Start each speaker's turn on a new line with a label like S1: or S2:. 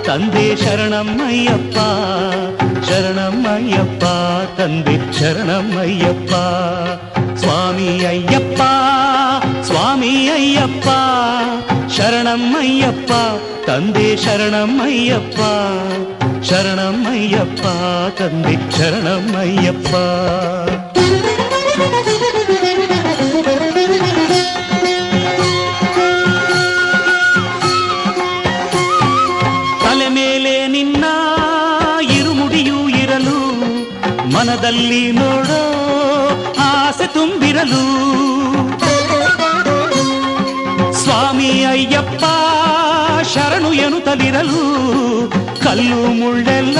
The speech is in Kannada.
S1: ತಂದೆ ಶರಣಮ್ಮಯ್ಯಪ್ಪ ಶರಣಮ್ಮಯ್ಯಪ್ಪ ತಂದೆ ಶರಣಮ್ಮಯ್ಯಪ್ಪ ಸ್ವಾಮಿ ಅಯ್ಯಪ್ಪ ಸ್ವಾಮಿ ಅಯ್ಯಪ್ಪ ಶರಣಮ್ಮಯ್ಯಪ್ಪ ತಂದೆ ಶರಣಮ್ಮಯ್ಯಪ್ಪ ಶರಣಮ್ಮಯ್ಯಪ್ಪ ತಂದೆ ಶರಣಮ್ಮಯ್ಯಪ್ಪ ತಲೆ ಮೇಲೆ ನಿನ್ನ ಇರುಮುಡಿಯೂ ಇರಲು ಮನದಲ್ಲಿ ನೋಡೋ ಆಸೆ ತುಂಬಿರಲು ಸ್ವಾಮಿ ಅಯ್ಯಪ್ಪ ಶರಣು ಎನ್ನುತ್ತಲಿರಲು ಕಲ್ಲು ಮುಳ್ಳೆಲ್ಲ